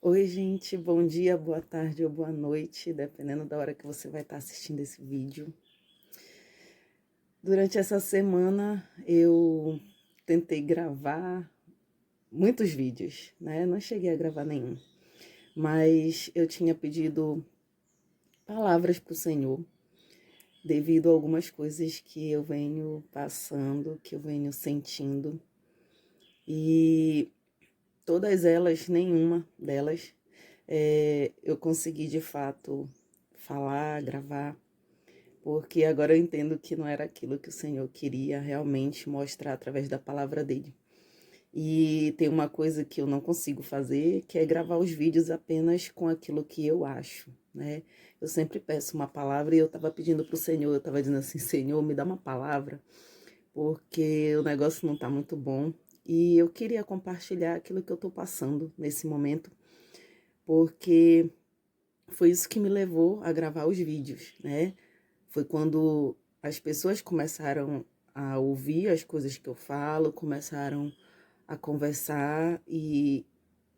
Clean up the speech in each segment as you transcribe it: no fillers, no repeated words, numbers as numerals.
Oi, gente, bom dia, boa tarde ou boa noite, dependendo da hora que você vai estar assistindo esse vídeo. Durante essa semana eu tentei gravar muitos vídeos, né? Não cheguei a gravar nenhum, mas eu tinha pedido palavras para o Senhor devido a algumas coisas que eu venho passando, que eu venho sentindo, e todas elas, nenhuma delas, eu consegui de fato falar, gravar. Porque agora eu entendo que não era aquilo que o Senhor queria realmente mostrar através da palavra dele. E tem uma coisa que eu não consigo fazer, que é gravar os vídeos apenas com aquilo que eu acho, né? Eu sempre peço uma palavra e eu estava pedindo para o Senhor, eu estava dizendo assim, Senhor, me dá uma palavra, porque o negócio não está muito bom. E eu queria compartilhar aquilo que eu estou passando nesse momento, porque foi isso que me levou a gravar os vídeos, né? Foi quando as pessoas começaram a ouvir as coisas que eu falo, começaram a conversar e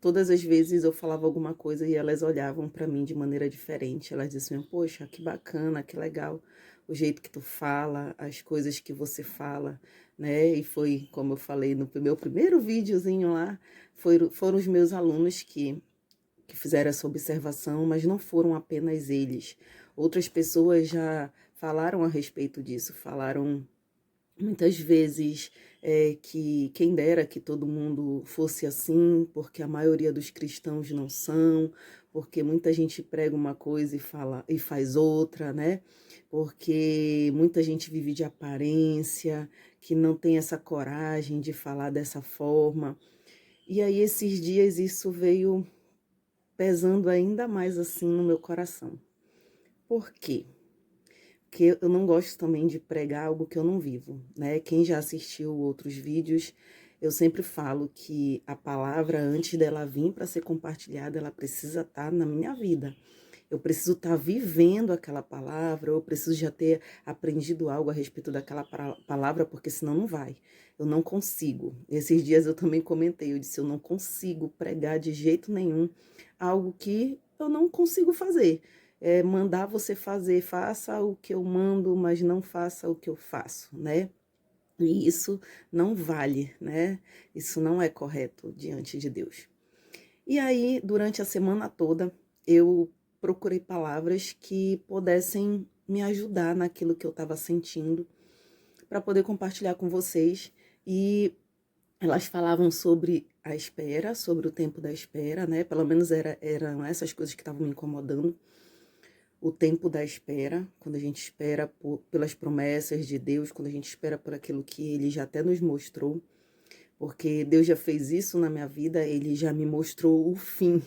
todas as vezes eu falava alguma coisa e elas olhavam para mim de maneira diferente. Elas diziam: "Poxa, que bacana, que legal o jeito que tu fala, as coisas que você fala", né? E foi como eu falei no meu primeiro videozinho lá, foram os meus alunos que fizeram essa observação, mas não foram apenas eles. Outras pessoas já falaram a respeito disso, falaram muitas vezes que quem dera que todo mundo fosse assim, porque a maioria dos cristãos não são, porque muita gente prega uma coisa e fala e faz outra, né? Porque muita gente vive de aparência, que não tem essa coragem de falar dessa forma. E aí esses dias isso veio pesando ainda mais assim no meu coração. Por quê? Porque eu não gosto também de pregar algo que eu não vivo, né? Quem já assistiu outros vídeos, eu sempre falo que a palavra, antes dela vir para ser compartilhada, ela precisa estar na minha vida. Eu preciso estar vivendo aquela palavra, eu preciso já ter aprendido algo a respeito daquela palavra, porque senão não vai. Eu não consigo. Esses dias eu também comentei, eu disse, eu não consigo pregar de jeito nenhum algo que eu não consigo fazer. Mandar você fazer, faça o que eu mando, mas não faça o que eu faço, né? E isso não vale, né? Isso não é correto diante de Deus. E aí, durante a semana toda, eu procurei palavras que pudessem me ajudar naquilo que eu estava sentindo, para poder compartilhar com vocês. E elas falavam sobre a espera, sobre o tempo da espera, né? Pelo menos eram essas coisas que estavam me incomodando. O tempo da espera, quando a gente espera pelas promessas de Deus, quando a gente espera por aquilo que Ele já até nos mostrou, porque Deus já fez isso na minha vida, Ele já me mostrou o fim,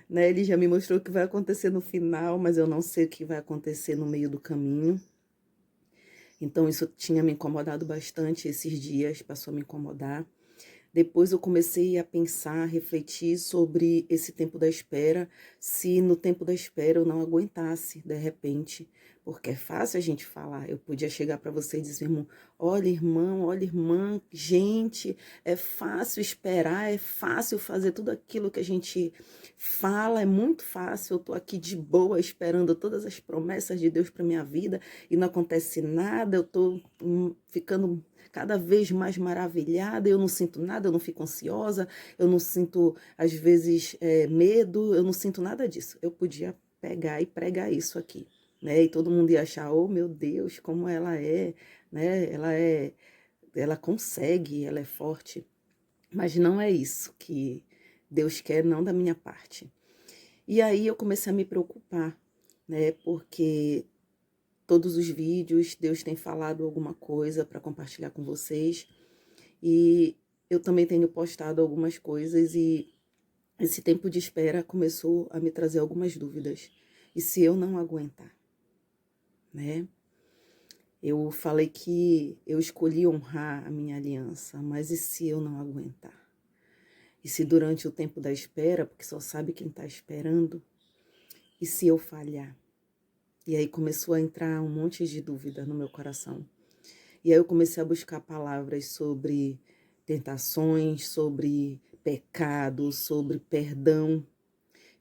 né? Ele já me mostrou o que vai acontecer no final, mas eu não sei o que vai acontecer no meio do caminho. Então isso tinha me incomodado bastante esses dias, passou a me incomodar. Depois eu comecei a pensar, a refletir sobre esse tempo da espera, se no tempo da espera eu não aguentasse, de repente, porque é fácil a gente falar. Eu podia chegar para você e dizer, irmão, olha, irmão, olha, irmã, gente, é fácil esperar, é fácil fazer tudo aquilo que a gente fala, é muito fácil. Eu tô aqui de boa esperando todas as promessas de Deus para minha vida e não acontece nada, eu tô ficando cada vez mais maravilhada, eu não sinto nada, eu não fico ansiosa, eu não sinto, às vezes, medo, eu não sinto nada disso. Eu podia pegar e pregar isso aqui, né? E todo mundo ia achar, oh meu Deus, como ela é, né? Ela consegue, ela é forte. Mas não é isso que Deus quer, não da minha parte. E aí eu comecei a me preocupar, né? Porque todos os vídeos, Deus tem falado alguma coisa para compartilhar com vocês. E eu também tenho postado algumas coisas e esse tempo de espera começou a me trazer algumas dúvidas. E se eu não aguentar, né? Eu falei que eu escolhi honrar a minha aliança, mas e se eu não aguentar? E se durante o tempo da espera, porque só sabe quem está esperando, e se eu falhar? E aí começou a entrar um monte de dúvida no meu coração. E aí eu comecei a buscar palavras sobre tentações, sobre pecado, sobre perdão.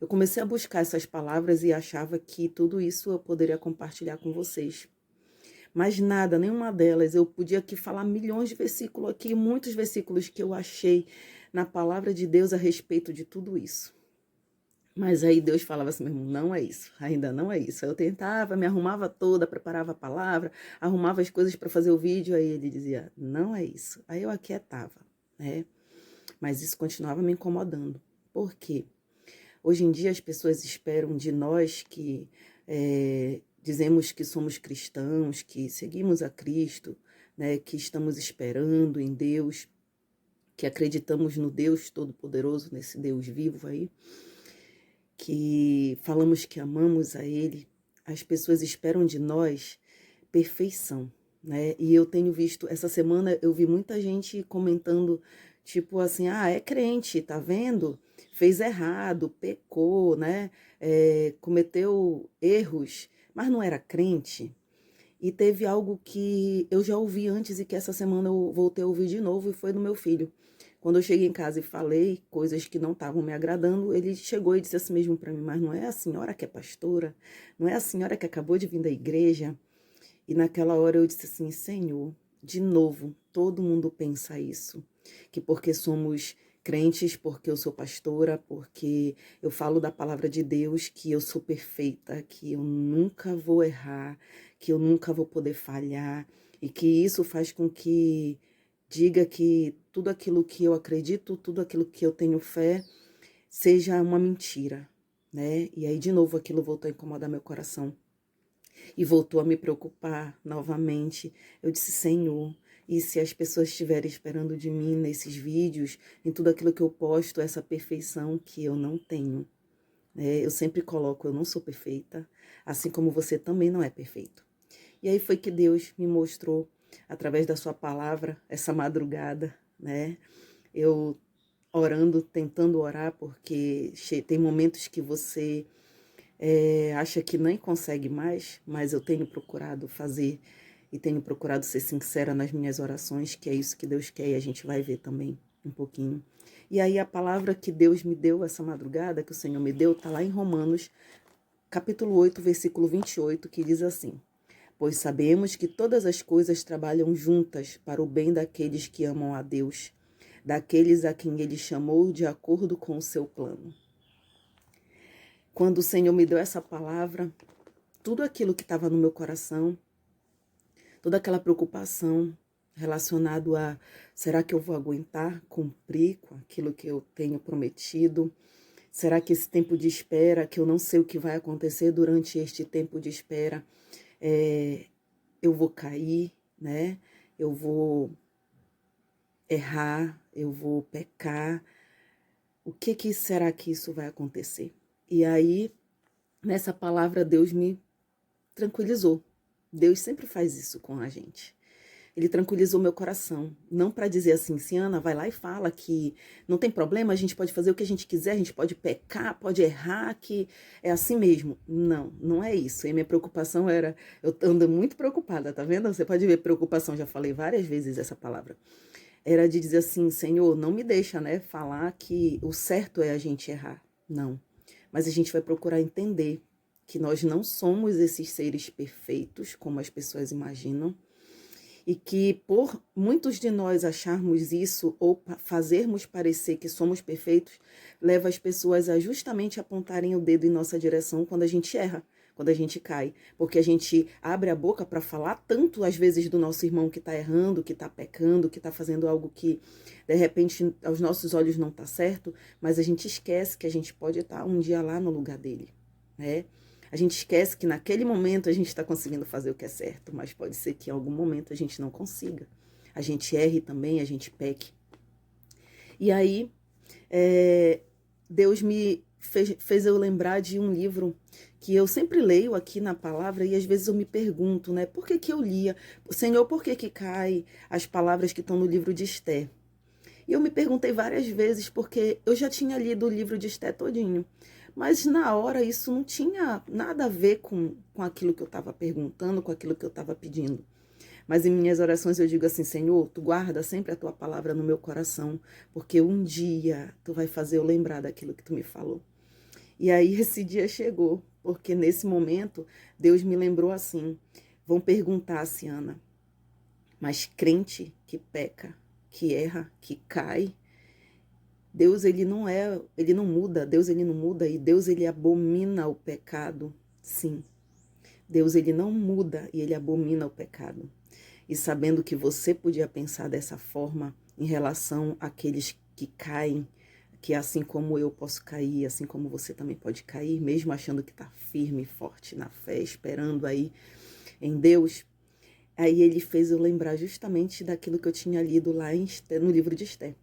eu comecei a buscar essas palavras e achava que tudo isso eu poderia compartilhar com vocês. Mas nada, nenhuma delas. Eu podia aqui falar milhões de versículos aqui, muitos versículos que eu achei na palavra de Deus a respeito de tudo isso. Mas aí Deus falava assim mesmo, não é isso, ainda não é isso. Eu tentava, me arrumava toda, preparava a palavra, arrumava as coisas para fazer o vídeo, aí ele dizia, não é isso. Aí eu aquietava, né? Mas isso continuava me incomodando. Por quê? Hoje em dia as pessoas esperam de nós que dizemos que somos cristãos, que seguimos a Cristo, né? Que estamos esperando em Deus, que acreditamos no Deus Todo-Poderoso, nesse Deus vivo aí, que falamos que amamos a Ele. As pessoas esperam de nós perfeição, né? E eu tenho visto, essa semana eu vi muita gente comentando, tipo assim, é crente, tá vendo? Fez errado, pecou, né? Cometeu erros, mas não era crente. E teve algo que eu já ouvi antes e que essa semana eu voltei a ouvir de novo e foi do meu filho. Quando eu cheguei em casa e falei coisas que não estavam me agradando, ele chegou e disse assim mesmo para mim, mas não é a senhora que é pastora? Não é a senhora que acabou de vir da igreja? E naquela hora eu disse assim, Senhor, de novo, todo mundo pensa isso, que porque somos crentes, porque eu sou pastora, porque eu falo da palavra de Deus, que eu sou perfeita, que eu nunca vou errar, que eu nunca vou poder falhar, e que isso faz com que diga que tudo aquilo que eu acredito, tudo aquilo que eu tenho fé, seja uma mentira, né? E aí de novo aquilo voltou a incomodar meu coração. E voltou a me preocupar novamente. Eu disse, Senhor, e se as pessoas estiverem esperando de mim nesses vídeos, em tudo aquilo que eu posto, essa perfeição que eu não tenho? Eu sempre coloco, eu não sou perfeita, assim como você também não é perfeito. E aí foi que Deus me mostrou, através da sua palavra, essa madrugada, né? Eu orando, tentando orar, porque tem momentos que você acha que nem consegue mais, mas eu tenho procurado fazer e tenho procurado ser sincera nas minhas orações, que é isso que Deus quer e a gente vai ver também um pouquinho. E aí a palavra que Deus me deu essa madrugada, que o Senhor me deu, está lá em Romanos, capítulo 8, versículo 28, que diz assim, pois sabemos que todas as coisas trabalham juntas para o bem daqueles que amam a Deus, daqueles a quem Ele chamou de acordo com o seu plano. Quando o Senhor me deu essa palavra, tudo aquilo que estava no meu coração, toda aquela preocupação relacionado a será que eu vou aguentar cumprir com aquilo que eu tenho prometido? Será que esse tempo de espera, que eu não sei o que vai acontecer durante este tempo de espera, eu vou cair, né? Eu vou errar, eu vou pecar. O que será que isso vai acontecer? E aí, nessa palavra, Deus me tranquilizou. Deus sempre faz isso com a gente. Ele tranquilizou meu coração. Não para dizer assim, Ciana, vai lá e fala que não tem problema, a gente pode fazer o que a gente quiser, a gente pode pecar, pode errar, que é assim mesmo. Não, não é isso. E minha preocupação era, eu ando muito preocupada, tá vendo? Você pode ver preocupação, já falei várias vezes essa palavra. Era de dizer assim, Senhor, não me deixa, né, falar que o certo é a gente errar. Não. Mas a gente vai procurar entender que nós não somos esses seres perfeitos, como as pessoas imaginam, e que por muitos de nós acharmos isso ou fazermos parecer que somos perfeitos, leva as pessoas a justamente apontarem o dedo em nossa direção quando a gente erra, quando a gente cai, porque a gente abre a boca para falar tanto às vezes do nosso irmão que está errando, que está pecando, que está fazendo algo que de repente aos nossos olhos não está certo, mas a gente esquece que a gente pode estar um dia lá no lugar dele, né? A gente esquece que naquele momento a gente está conseguindo fazer o que é certo, mas pode ser que em algum momento a gente não consiga. A gente erre também, a gente peque. E aí, Deus me fez eu lembrar de um livro que eu sempre leio aqui na palavra e às vezes eu me pergunto, né? Por que eu lia? Senhor, por que cai as palavras que estão no livro de Esté? E eu me perguntei várias vezes porque eu já tinha lido o livro de Esté todinho. Mas na hora isso não tinha nada a ver com aquilo que eu estava perguntando, com aquilo que eu estava pedindo. Mas em minhas orações eu digo assim, Senhor, tu guarda sempre a tua palavra no meu coração, porque um dia tu vai fazer eu lembrar daquilo que tu me falou. E aí esse dia chegou, porque nesse momento Deus me lembrou assim: vão perguntar a Ciana, mas crente que peca, que erra, que cai, Deus ele não muda, Deus ele não muda e Deus ele abomina o pecado. Sim, Deus ele não muda e ele abomina o pecado. E sabendo que você podia pensar dessa forma em relação àqueles que caem, que assim como eu posso cair, assim como você também pode cair, mesmo achando que está firme e forte na fé, esperando aí em Deus, aí ele fez eu lembrar justamente daquilo que eu tinha lido lá no livro de Esté.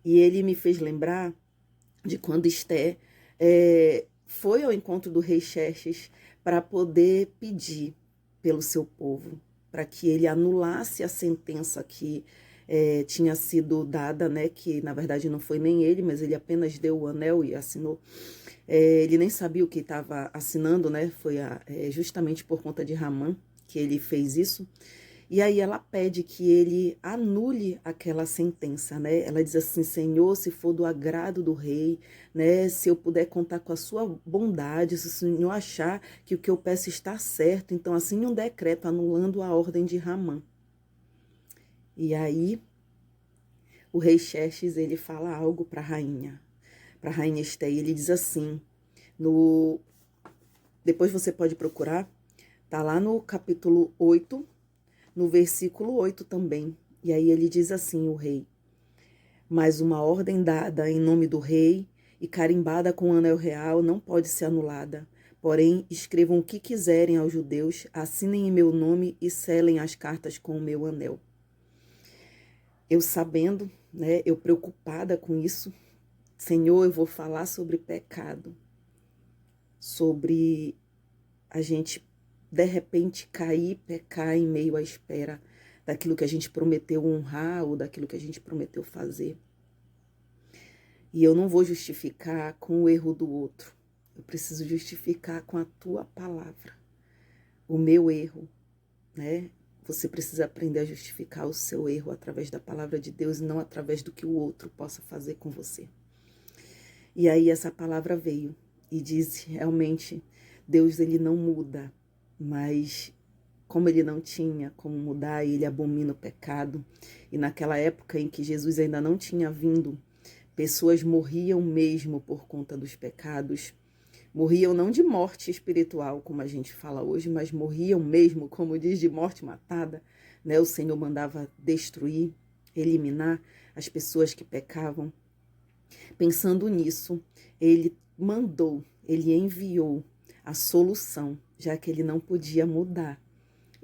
E ele me fez lembrar de quando Esté foi ao encontro do rei Xerxes para poder pedir pelo seu povo, para que ele anulasse a sentença que tinha sido dada, né, que na verdade não foi nem ele, mas ele apenas deu o anel e assinou. Ele nem sabia o que estava assinando, né, foi justamente por conta de Ramã que ele fez isso. E aí ela pede que ele anule aquela sentença, né? Ela diz assim: Senhor, se for do agrado do rei, né? Se eu puder contar com a sua bondade, se o Senhor achar que o que eu peço está certo, então assim um decreto anulando a ordem de Ramã. E aí o rei Xerxes, ele fala algo para a rainha Esté, e ele diz assim, depois você pode procurar, tá lá no capítulo 8, no versículo 8 também. E aí ele diz assim, o rei: mas uma ordem dada em nome do rei e carimbada com o anel real não pode ser anulada. Porém, escrevam o que quiserem aos judeus, assinem em meu nome e selem as cartas com o meu anel. Eu sabendo, né, eu preocupada com isso, Senhor, eu vou falar sobre pecado, sobre a gente de repente cair, pecar em meio à espera daquilo que a gente prometeu honrar ou daquilo que a gente prometeu fazer. E eu não vou justificar com o erro do outro. Eu preciso justificar com a tua palavra. O meu erro, né? Você precisa aprender a justificar o seu erro através da palavra de Deus e não através do que o outro possa fazer com você. E aí essa palavra veio e disse, realmente, Deus ele não muda, mas como ele não tinha como mudar, ele abomina o pecado. E naquela época em que Jesus ainda não tinha vindo, pessoas morriam mesmo por conta dos pecados. Morriam não de morte espiritual, como a gente fala hoje, mas morriam mesmo, como diz, de morte matada. Né? O Senhor mandava destruir, eliminar as pessoas que pecavam. Pensando nisso, ele mandou, ele enviou a solução, já que ele não podia mudar.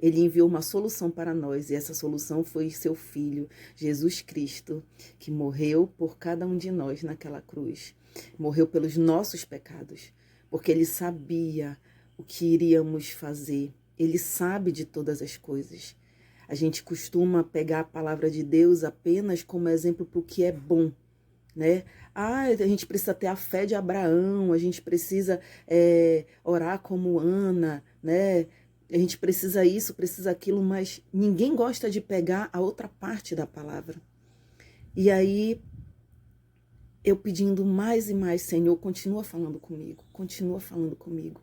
Ele enviou uma solução para nós, e essa solução foi seu Filho, Jesus Cristo, que morreu por cada um de nós naquela cruz. Morreu pelos nossos pecados, porque ele sabia o que iríamos fazer. Ele sabe de todas as coisas. A gente costuma pegar a palavra de Deus apenas como exemplo para o que é bom, né? A gente precisa ter a fé de Abraão, a gente precisa orar como Ana, né? A gente precisa isso, precisa aquilo, mas ninguém gosta de pegar a outra parte da palavra. E aí, eu pedindo mais e mais, Senhor, continua falando comigo, continua falando comigo.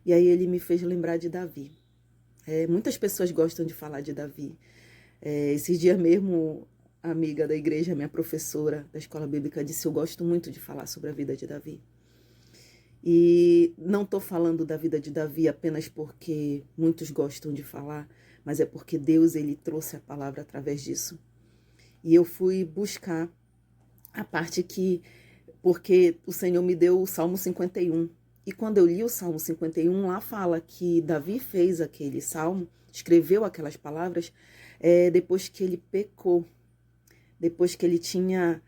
E aí ele me fez lembrar de Davi. Muitas pessoas gostam de falar de Davi. Esses dias mesmo, a amiga da igreja, minha professora da escola bíblica, disse: eu gosto muito de falar sobre a vida de Davi. E não estou falando da vida de Davi apenas porque muitos gostam de falar, mas é porque Deus ele trouxe a palavra através disso. E eu fui buscar a parte porque o Senhor me deu o Salmo 51. E quando eu li o Salmo 51, lá fala que Davi fez aquele salmo, escreveu aquelas palavras, depois que ele pecou, depois que ele tinha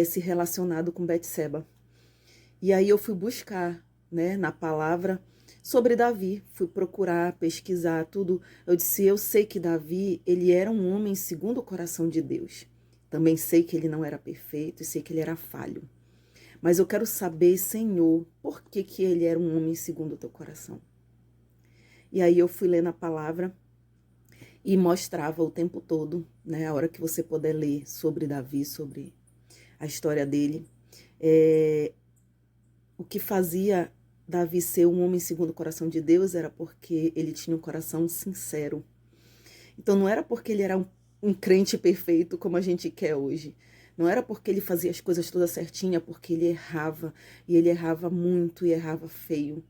se relacionado com Betseba. E aí eu fui buscar, né, na palavra sobre Davi, fui procurar, pesquisar tudo. Eu disse, eu sei que Davi, ele era um homem segundo o coração de Deus. Também sei que ele não era perfeito e sei que ele era falho. Mas eu quero saber, Senhor, por que que ele era um homem segundo o teu coração? E aí eu fui ler na palavra e mostrava o tempo todo, né, a hora que você puder ler sobre Davi, sobre a história dele, o que fazia Davi ser um homem segundo o coração de Deus era porque ele tinha um coração sincero. Então não era porque ele era um crente perfeito como a gente quer hoje. Não era porque ele fazia as coisas todas certinhas, porque ele errava. E ele errava muito e errava feio.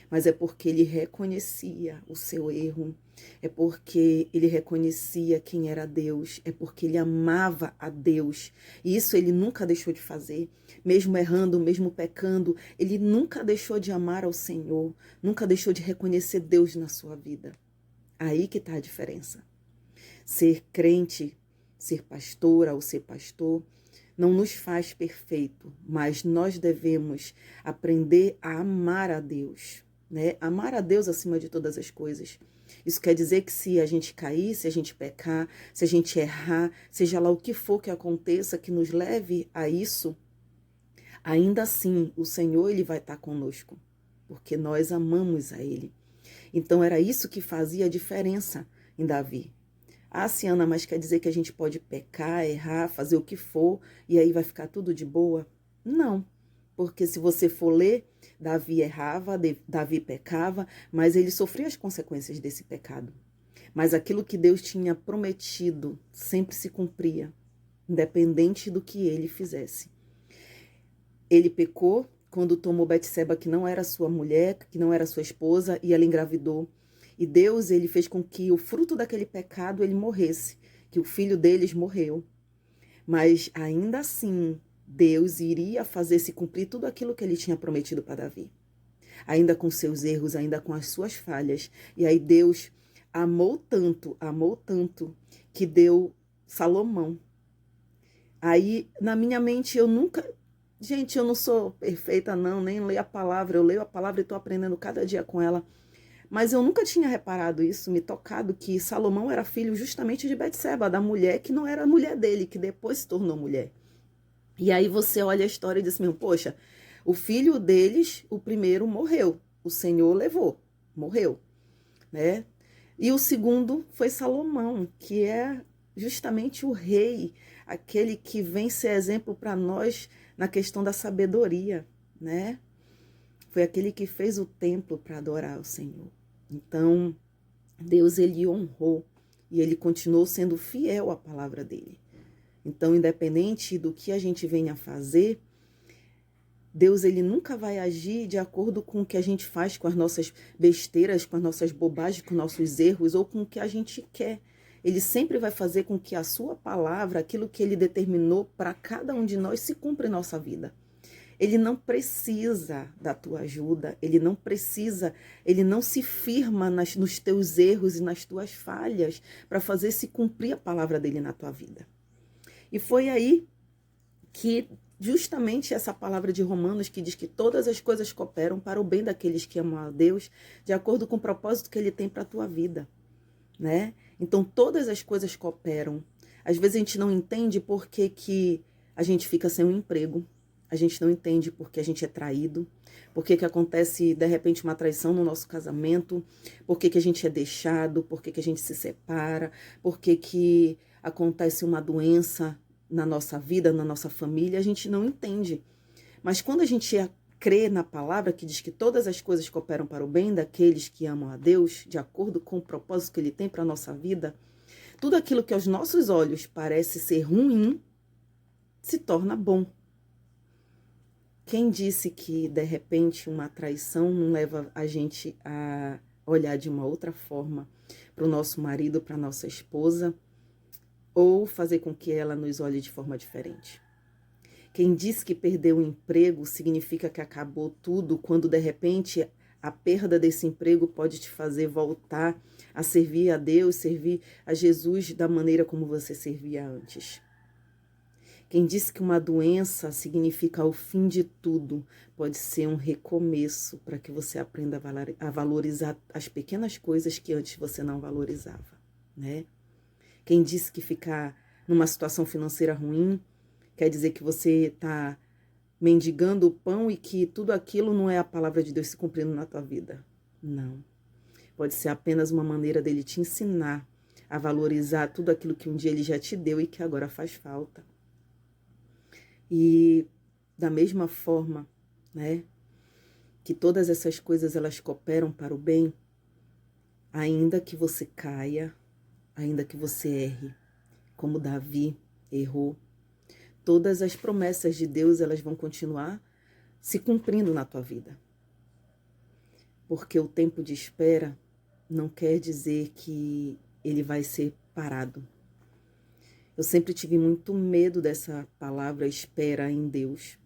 Mas é porque ele reconhecia o seu erro. É porque ele reconhecia quem era Deus. É porque ele amava a Deus. E isso ele nunca deixou de fazer. Mesmo errando, mesmo pecando, ele nunca deixou de amar ao Senhor. Nunca deixou de reconhecer Deus na sua vida. Aí que está a diferença. Ser crente, ser pastora ou ser pastor, não nos faz perfeito, mas nós devemos aprender a amar a Deus, né? Amar a Deus acima de todas as coisas. Isso quer dizer que se a gente cair, se a gente pecar, se a gente errar, seja lá o que for que aconteça, que nos leve a isso, ainda assim o Senhor ele vai estar conosco, porque nós amamos a Ele. Então era isso que fazia a diferença em Davi. Ah, Ciana, mas quer dizer que a gente pode pecar, errar, fazer o que for e aí vai ficar tudo de boa? Não, porque se você for ler, Davi errava, Davi pecava, mas ele sofria as consequências desse pecado. Mas aquilo que Deus tinha prometido sempre se cumpria, independente do que ele fizesse. Ele pecou quando tomou Betseba, que não era sua mulher, que não era sua esposa, e ela engravidou. E Deus, ele fez com que o fruto daquele pecado ele morresse, que o filho deles morreu. Mas ainda assim, Deus iria fazer se cumprir tudo aquilo que ele tinha prometido para Davi. Ainda com seus erros, ainda com as suas falhas. E aí Deus amou tanto, que deu Salomão. Aí, na minha mente, eu nunca... Gente, eu não sou perfeita não, nem leio a palavra. Eu leio a palavra e estou aprendendo cada dia com ela. Mas eu nunca tinha reparado isso, me tocado, que Salomão era filho justamente de Betseba, da mulher que não era mulher dele, que depois se tornou mulher. E aí você olha a história e diz assim, poxa, o filho deles, o primeiro morreu, o Senhor levou, morreu, né? E o segundo foi Salomão, que é justamente o rei, aquele que vem ser exemplo para nós na questão da sabedoria, né? Foi aquele que fez o templo para adorar o Senhor. Então, Deus ele honrou e ele continuou sendo fiel à palavra dele. Então, independente do que a gente venha fazer, Deus ele nunca vai agir de acordo com o que a gente faz, com as nossas besteiras, com as nossas bobagens, com nossos erros ou com o que a gente quer. Ele sempre vai fazer com que a sua palavra, aquilo que ele determinou para cada um de nós, se cumpra em nossa vida. Ele não precisa da tua ajuda, ele não precisa, ele não se firma nos teus erros e nas tuas falhas para fazer se cumprir a palavra dele na tua vida. E foi aí que justamente essa palavra de Romanos que diz que todas as coisas cooperam para o bem daqueles que amam a Deus, de acordo com o propósito que ele tem para a tua vida, né? Então todas as coisas cooperam. Às vezes a gente não entende por que a gente fica sem um emprego. A gente não entende porque a gente é traído, por que acontece, de repente, uma traição no nosso casamento, por que a gente é deixado, por que a gente se separa, por que acontece uma doença na nossa vida, na nossa família, a gente não entende. Mas quando a gente crê na palavra que diz que todas as coisas cooperam para o bem daqueles que amam a Deus, de acordo com o propósito que Ele tem para a nossa vida, tudo aquilo que aos nossos olhos parece ser ruim, se torna bom. Quem disse que, de repente, uma traição não leva a gente a olhar de uma outra forma para o nosso marido, para a nossa esposa, ou fazer com que ela nos olhe de forma diferente? Quem disse que perder um emprego significa que acabou tudo, quando, de repente, a perda desse emprego pode te fazer voltar a servir a Deus, servir a Jesus da maneira como você servia antes? Quem disse que uma doença significa o fim de tudo, pode ser um recomeço para que você aprenda a valorizar as pequenas coisas que antes você não valorizava, né? Quem disse que ficar numa situação financeira ruim quer dizer que você está mendigando o pão e que tudo aquilo não é a palavra de Deus se cumprindo na tua vida? Não. Pode ser apenas uma maneira dele te ensinar a valorizar tudo aquilo que um dia ele já te deu e que agora faz falta. E da mesma forma, né? que todas essas coisas elas cooperam para o bem, ainda que você caia, ainda que você erre, como Davi errou, todas as promessas de Deus elas vão continuar se cumprindo na tua vida. Porque o tempo de espera não quer dizer que ele vai ser parado. Eu sempre tive muito medo dessa palavra espera em Deus.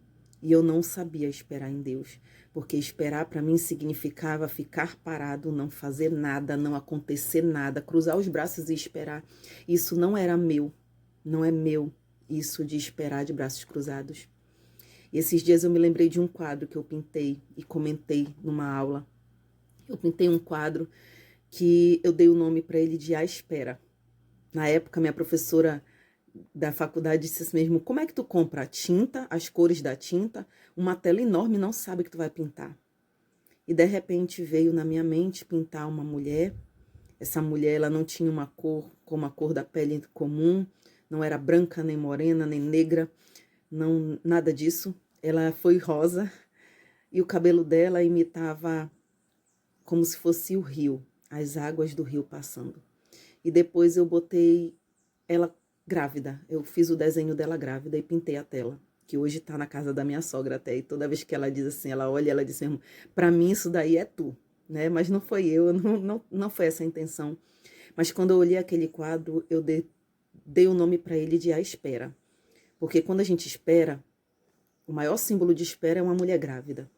E eu não sabia esperar em Deus. Porque esperar para mim significava ficar parado, não fazer nada, não acontecer nada, cruzar os braços e esperar. Isso não era meu, não é meu, isso de esperar de braços cruzados. E esses dias eu me lembrei de um quadro que eu pintei e comentei numa aula. Eu pintei um quadro que eu dei o nome para ele de A Espera. Na época, minha professora da faculdade disse assim mesmo, como é que tu compra a tinta, as cores da tinta, uma tela enorme e não sabe o que tu vai pintar? E de repente veio na minha mente pintar uma mulher. Essa mulher ela não tinha uma cor como a cor da pele comum, não era branca, nem morena, nem negra, não, nada disso. Ela foi rosa e o cabelo dela imitava como se fosse o rio, as águas do rio passando. E depois eu botei ela grávida, eu fiz o desenho dela grávida e pintei a tela, que hoje tá na casa da minha sogra até, e toda vez que ela diz assim, ela olha e ela diz assim, pra mim isso daí é tu, né? Mas não foi eu, não foi essa a intenção. Mas quando eu olhei aquele quadro, eu dei o nome para ele de A Espera. Porque quando a gente espera, o maior símbolo de espera é uma mulher grávida.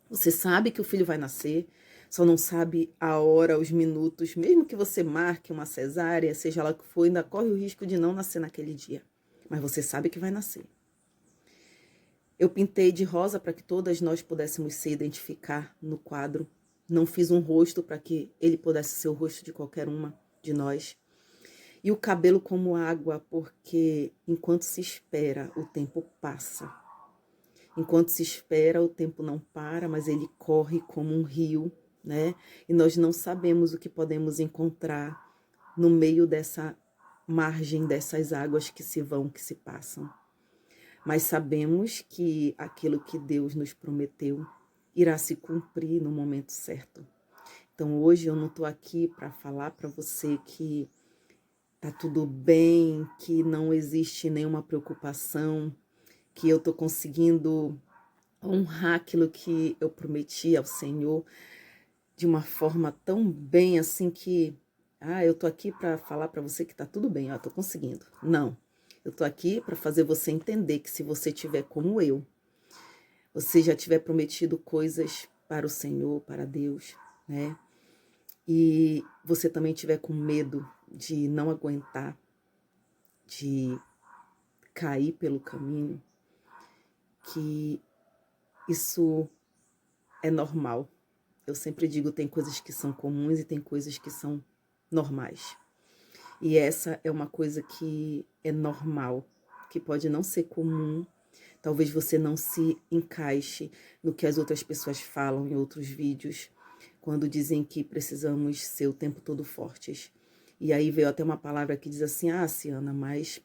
Você sabe que o filho vai nascer, só não sabe a hora, os minutos. Mesmo que você marque uma cesárea, seja lá o que for, ainda corre o risco de não nascer naquele dia. Mas você sabe que vai nascer. Eu pintei de rosa para que todas nós pudéssemos se identificar no quadro. Não fiz um rosto para que ele pudesse ser o rosto de qualquer uma de nós. E o cabelo como água, porque enquanto se espera, o tempo passa. Enquanto se espera, o tempo não para, mas ele corre como um rio, né? E nós não sabemos o que podemos encontrar no meio dessa margem dessas águas que se vão, que se passam. Mas sabemos que aquilo que Deus nos prometeu irá se cumprir no momento certo. Então hoje eu não estou aqui para falar para você que tá tudo bem, que não existe nenhuma preocupação, que eu estou conseguindo honrar aquilo que eu prometi ao Senhor de uma forma tão bem assim que, eu tô aqui para falar para você que tá tudo bem, eu tô conseguindo. Não, eu tô aqui para fazer você entender que se você tiver como eu, você já tiver prometido coisas para o Senhor, para Deus, né? E você também tiver com medo de não aguentar, de cair pelo caminho, que isso é normal. Eu sempre digo, tem coisas que são comuns e tem coisas que são normais. E essa é uma coisa que é normal, que pode não ser comum. Talvez você não se encaixe no que as outras pessoas falam em outros vídeos, quando dizem que precisamos ser o tempo todo fortes. E aí veio até uma palavra que diz assim, Ciana, mas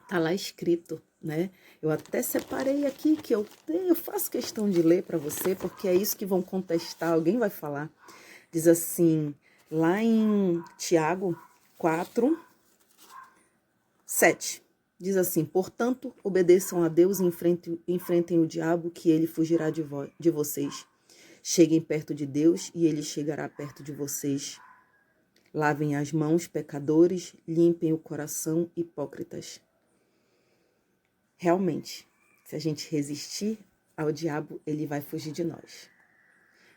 tá lá escrito, né? Eu até separei aqui que eu faço questão de ler para você, porque é isso que vão contestar, alguém vai falar. Diz assim, lá em Tiago 4, 7, diz assim, portanto, obedeçam a Deus e enfrentem o diabo, que ele fugirá de vocês. Cheguem perto de Deus e ele chegará perto de vocês. Lavem as mãos, pecadores, limpem o coração, hipócritas. Realmente, se a gente resistir ao diabo, ele vai fugir de nós.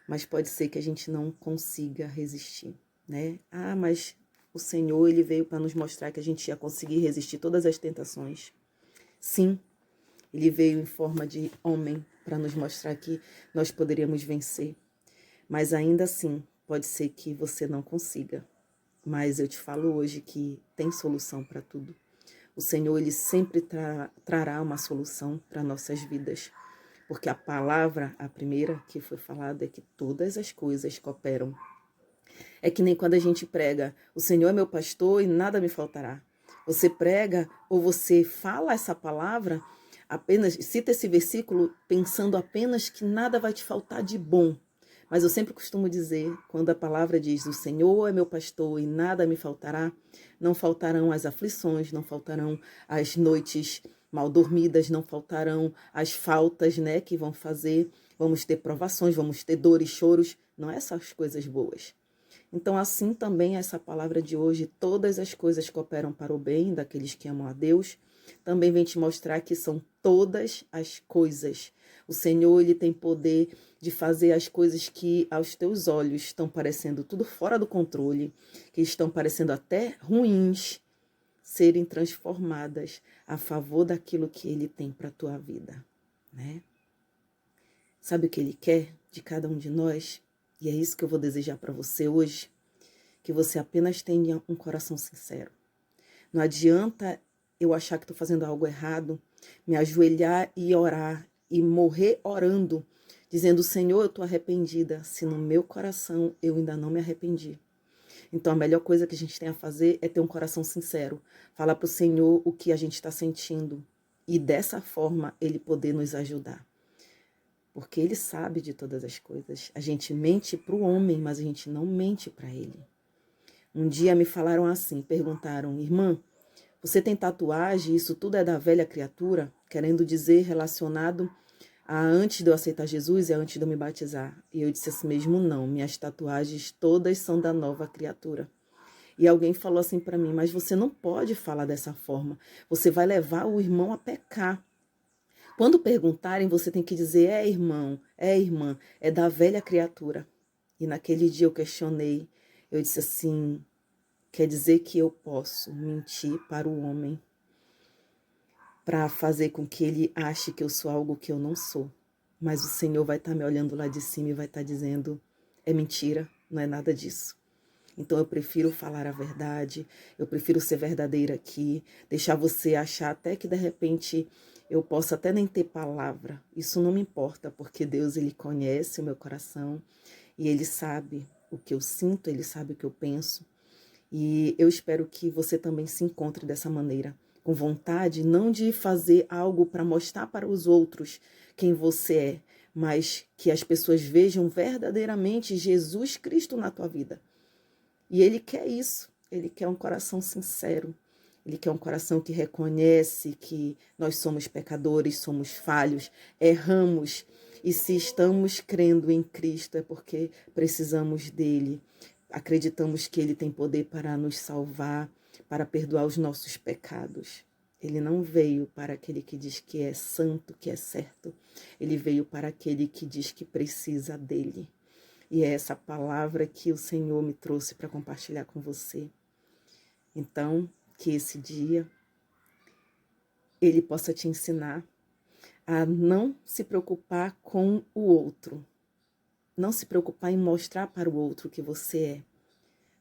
Mas pode ser que a gente não consiga resistir, né? Mas o Senhor, ele veio para nos mostrar que a gente ia conseguir resistir todas as tentações. Sim, ele veio em forma de homem para nos mostrar que nós poderíamos vencer. Mas ainda assim, pode ser que você não consiga. Mas eu te falo hoje que tem solução para tudo. O Senhor, ele sempre trará uma solução para nossas vidas. Porque a palavra, a primeira que foi falada, é que todas as coisas cooperam. É que nem quando a gente prega, o Senhor é meu pastor e nada me faltará. Você prega ou você fala essa palavra, apenas cita esse versículo pensando apenas que nada vai te faltar de bom. Mas eu sempre costumo dizer, quando a palavra diz, o Senhor é meu pastor e nada me faltará, não faltarão as aflições, não faltarão as noites mal dormidas, não faltarão as faltas, né, que vão fazer, vamos ter provações, vamos ter dores, choros, não é essas coisas boas. Então, assim também essa palavra de hoje, todas as coisas cooperam para o bem daqueles que amam a Deus, também vem te mostrar que são todas as coisas. O Senhor, ele tem poder de fazer as coisas que aos teus olhos estão parecendo tudo fora do controle, que estão parecendo até ruins, serem transformadas a favor daquilo que ele tem para a tua vida, né? Sabe o que ele quer de cada um de nós? E é isso que eu vou desejar para você hoje, que você apenas tenha um coração sincero. Não adianta eu achar que estou fazendo algo errado, me ajoelhar e orar e morrer orando, dizendo, Senhor, eu estou arrependida, se no meu coração eu ainda não me arrependi. Então a melhor coisa que a gente tem a fazer é ter um coração sincero, falar para o Senhor o que a gente está sentindo e dessa forma Ele poder nos ajudar. Porque Ele sabe de todas as coisas. A gente mente para o homem, mas a gente não mente para Ele. Um dia me falaram assim, perguntaram, irmã, você tem tatuagem, isso tudo é da velha criatura? Querendo dizer relacionado a antes de eu aceitar Jesus e a antes de eu me batizar. E eu disse assim mesmo, não, minhas tatuagens todas são da nova criatura. E alguém falou assim para mim, mas você não pode falar dessa forma, você vai levar o irmão a pecar. Quando perguntarem, você tem que dizer, é irmão, é irmã, é da velha criatura. E naquele dia eu questionei, eu disse assim, quer dizer que eu posso mentir para o homem para fazer com que ele ache que eu sou algo que eu não sou. Mas o Senhor vai estar me olhando lá de cima e vai estar dizendo, é mentira, não é nada disso. Então eu prefiro falar a verdade, eu prefiro ser verdadeira aqui, deixar você achar até que de repente eu possa até nem ter palavra. Isso não me importa, porque Deus, ele conhece o meu coração e ele sabe o que eu sinto, ele sabe o que eu penso. E eu espero que você também se encontre dessa maneira, com vontade não de fazer algo para mostrar para os outros quem você é, mas que as pessoas vejam verdadeiramente Jesus Cristo na tua vida. E Ele quer isso, Ele quer um coração sincero, Ele quer um coração que reconhece que nós somos pecadores, somos falhos, erramos, e se estamos crendo em Cristo é porque precisamos dEle. Acreditamos que Ele tem poder para nos salvar, para perdoar os nossos pecados. Ele não veio para aquele que diz que é santo, que é certo. Ele veio para aquele que diz que precisa dele. E é essa palavra que o Senhor me trouxe para compartilhar com você. Então, que esse dia Ele possa te ensinar a não se preocupar com o outro. Não se preocupar em mostrar para o outro o que você é,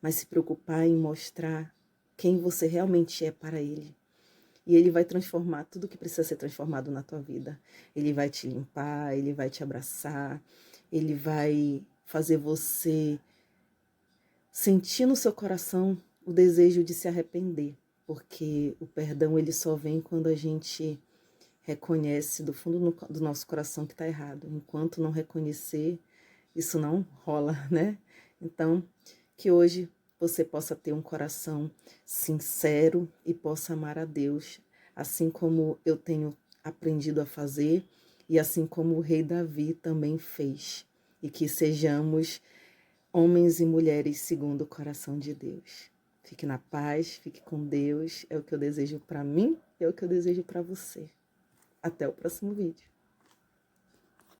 mas se preocupar em mostrar quem você realmente é para Ele. E Ele vai transformar tudo que precisa ser transformado na tua vida. Ele vai te limpar, Ele vai te abraçar, Ele vai fazer você sentir no seu coração o desejo de se arrepender, porque o perdão ele só vem quando a gente reconhece do fundo do nosso coração que está errado. Enquanto não reconhecer, isso não rola, né? Então, que hoje você possa ter um coração sincero e possa amar a Deus, assim como eu tenho aprendido a fazer e assim como o rei Davi também fez. E que sejamos homens e mulheres segundo o coração de Deus. Fique na paz, fique com Deus. É o que eu desejo para mim, é o que eu desejo para você. Até o próximo vídeo.